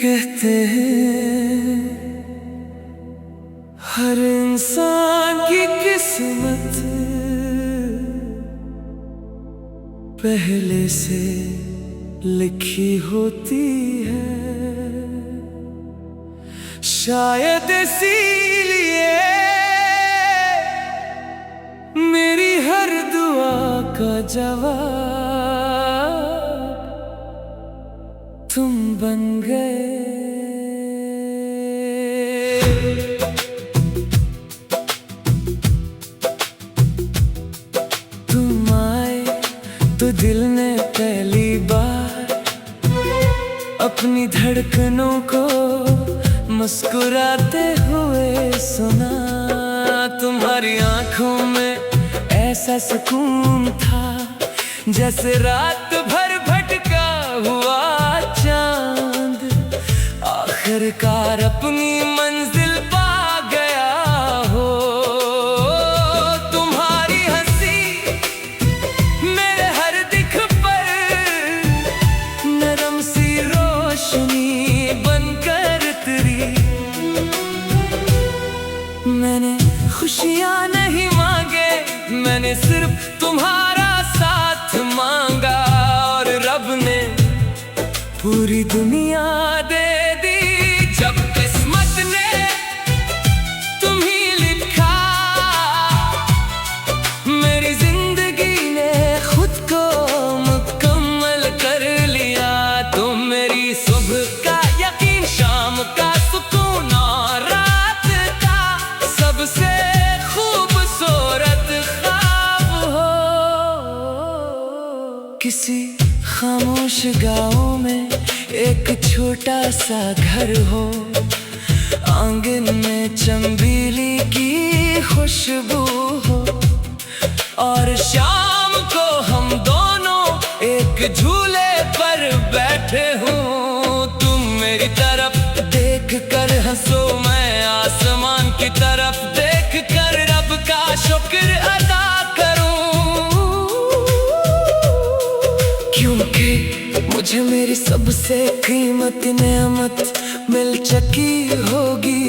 कहते हैं हर इंसान की किस्मत पहले से लिखी होती है। शायद इसीलिए मेरी हर दुआ का जवाब तुम बन गए। तुम आए तो दिल ने पहली बार अपनी धड़कनों को मुस्कुराते हुए सुना। तुम्हारी आंखों में ऐसा सुकून था जैसे रात भर भटका हुआ चांद आखिरकार अपनी मंजिल पा गया हो। तुम्हारी हंसी मेरे हर दिख पर नरम सी रोशनी बनकर उतरी। मैंने खुशियां नहीं मांगे, मैंने सिर्फ तुम्हारा साथ मांगा और रब ने पूरी दुनिया दे दी। जब किस्मत ने तुम्हीं लिखा, मेरी जिंदगी ने खुद को मुकम्मल कर लिया। तुम मेरी सुबह का यकीन, शाम का सुकून और रात का सबसे खूबसूरत ख्वाब हो। किसी खामोश गाँव में एक छोटा सा घर हो, आंगन में चमेली की खुशबू हो और शाम को हम दोनों एक झूले पर बैठे हो। तुम मेरी तरफ देख कर हंसो, मैं आसमान की तरफ देख कर रब का शुक्र अदा करूं, क्योंकि मुझे मेरी सबसे कीमती नेमत मिल चुकी होगी।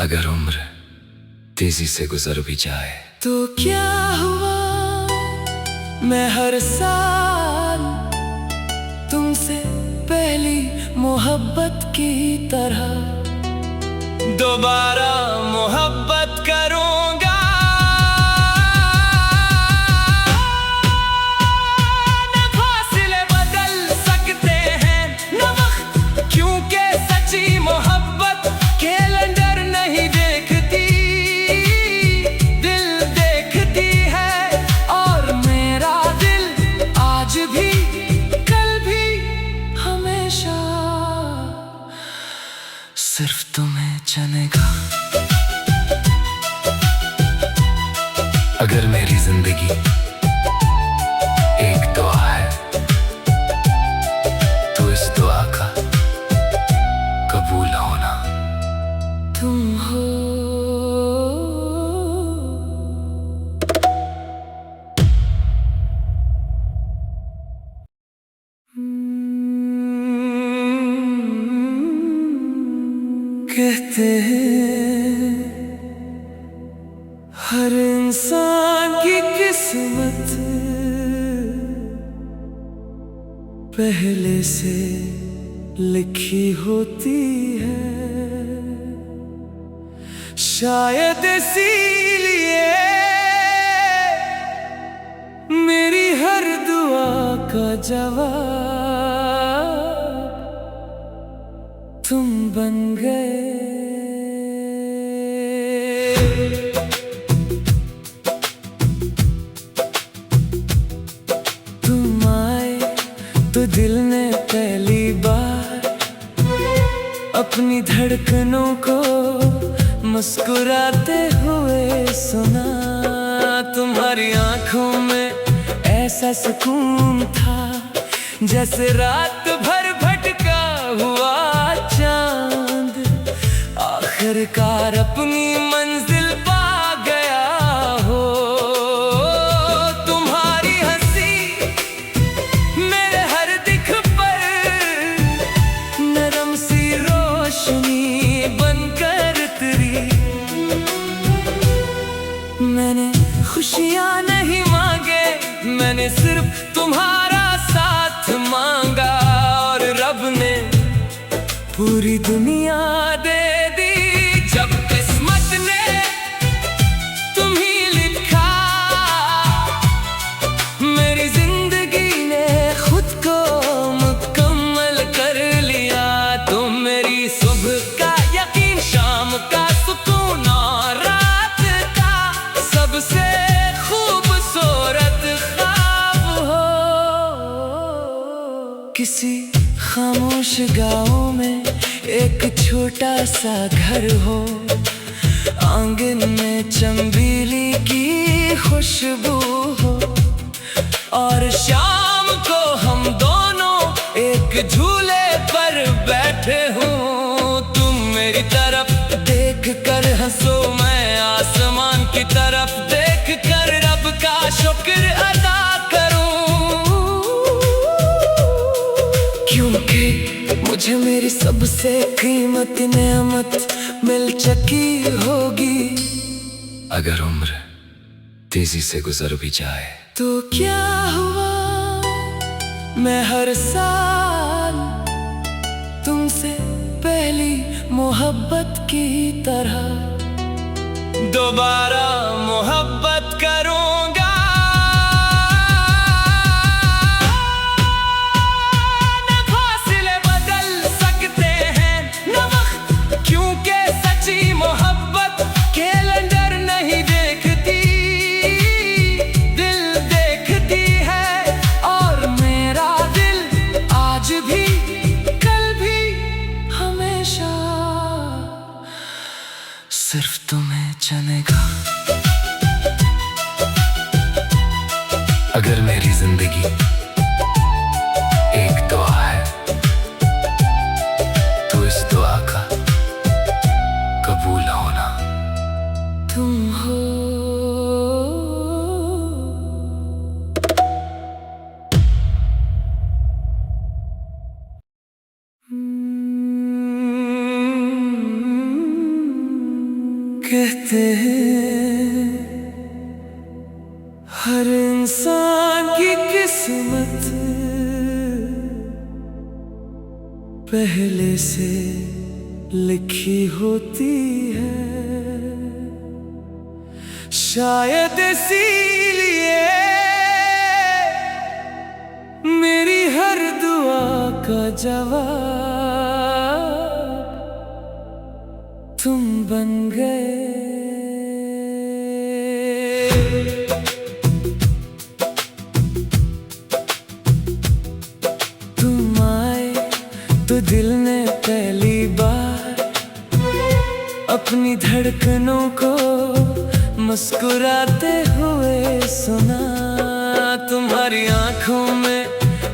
अगर उम्र तेजी से गुजर भी जाए तो क्या हुआ, मैं हर साल तुमसे पहली मोहब्बत की तरह दोबारा मोहब्बत करूंगा। सिर्फ तुम्हें चनेगा। अगर मेरी जिंदगी एक दुआ है तो इस दुआ का कबूल होना तुम हो। कहते हैं हर इंसान की किस्मत पहले से लिखी होती है। शायद इसीलिए मेरी हर दुआ का जवाब तुम बन गए। तुम आए तो दिल ने पहली बार अपनी धड़कनों को मुस्कुराते हुए सुना। तुम्हारी आंखों में ऐसा सुकून था जैसे रात भर भटका हुआ चांद आखिरकार अपनी मंजिल पा गया हो। तुम्हारी हंसी मेरे हर दिख पर नरम मैंने सिर्फ तुम्हारा साथ मांगा और रब ने पूरी दुनिया दे दी। जब किस्मत ने तुम्ही लिखा, मेरी जिंदगी ने खुद को मुकम्मल कर लिया। तुम मेरी सुबह का यकीन, शाम का सुकून और रात का सबसे खूबसूरत ख्वाब हो। किसी खामोश गाँव में एक छोटा सा घर हो, आंगन में चमेली की खुशबू हो, और शाम को हम दोनों एक झूले पर बैठे हों। तुम मेरी तरफ देख कर हंसो, मैं आसमान की तरफ देख कर रब का शुक्र अदा करूं, क्योंकि मुझे मेरी सबसे कीमती नेमत मिल चुकी होगी। अगर उम्र तेजी से गुजर भी जाए तो क्या हुआ, मैं हर साल तुमसे पहली मोहब्बत की तरह दोबारा मोहब्बत करूंगा। न फासले बदल सकते हैं न वक्त, क्योंकि सच्ची मोहब्बत कैलेंडर नहीं देखती, दिल देखती है। और मेरा दिल आज भी, कल भी, हमेशा सिर्फ तुम्हें चुनेगा। अगर मेरी जिंदगी एक दुआ है तो इस दुआ का कबूल होना तुम हो। कहते हैं हर इंसान की किस्मत पहले से लिखी होती है, शायद इसीलिए मेरी हर दुआ का जवाब तुम बन गए। तुम आए तो दिल ने पहली बार अपनी धड़कनों को मुस्कुराते हुए सुना। तुम्हारी आंखों में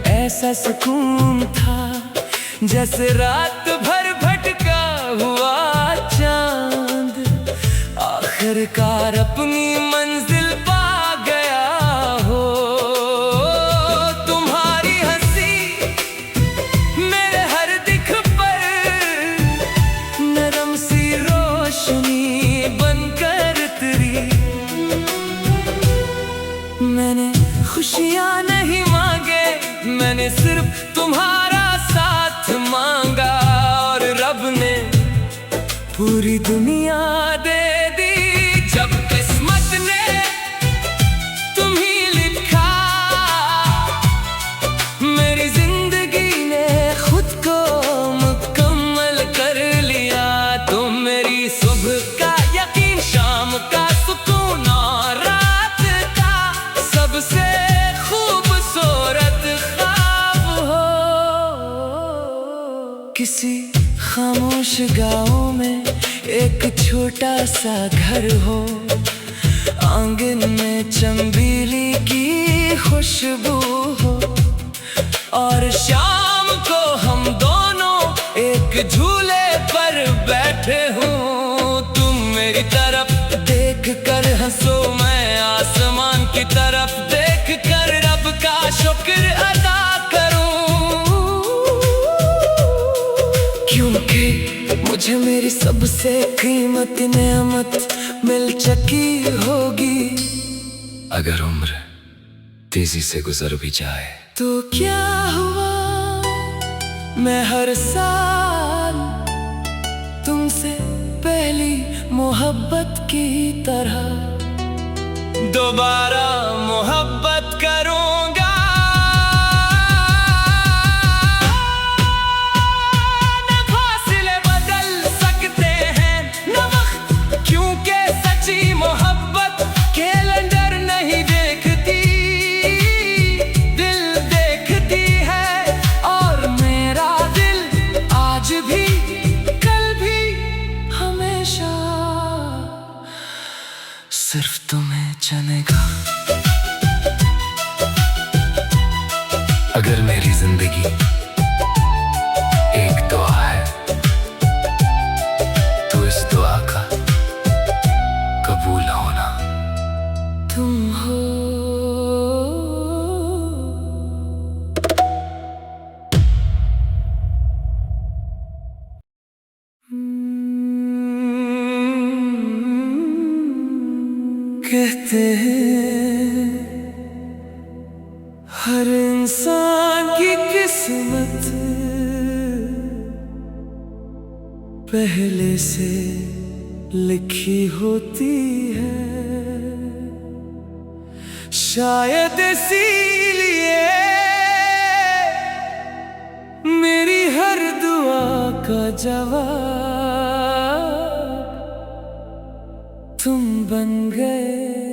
ऐसा सुकून था जैसे रात भर भटका हुआ चांद आखिरकार अपनी मंजिल पा गया हो। तुम्हारी हंसी मेरे हर दिख पर नरम सी रोशनी बनकर उतरी। मैंने खुशियां नहीं मांगे, मैंने सिर्फ तुम्हारा साथ मांगा और रब ने पूरी दुनिया दे दी। जब किस्मत ने तुम्ही लिखा, मेरी जिंदगी ने खुद को मुकम्मल कर लिया। तुम मेरी सुबह का यकीन, शाम का सुकून और रात का सबसे खूबसूरत ख्वाब हो। किसी खामोश गाँव में एक छोटा सा घर हो, आंगन में चमेली की खुशबू हो, और शाम को हम दोनों एक झूले पर बैठे हों। तुम मेरी तरफ देख कर हंसो, मैं आसमान की तरफ देख कर रब का शुक्र अदा करूं, क्योंकि मुझे मेरी सबसे कीमती नेमत मिल चुकी होगी। अगर उम्र तेजी से गुजर भी जाए। तो क्या हुआ, मैं हर साल तुमसे पहली मोहब्बत की तरह दोबारा मोहब्बत करूंगा। न फासले बदल सकते हैं न वक्त, क्योंकि सच्ची मोहब्बत कैलेंडर नहीं देखती, दिल देखती है। और मेरा दिल आज भी कल भी हमेशा सिर्फ तुम्हें चुनेगा। अगर मेरी जिंदगी एक दुआ है तो इस दुआ का कबूल होना तुम हो। कहते हैं हर इंसान की किस्मत पहले से लिखी होती है, शायद इसीलिए मेरी हर दुआ का जवाब तुम बन गए।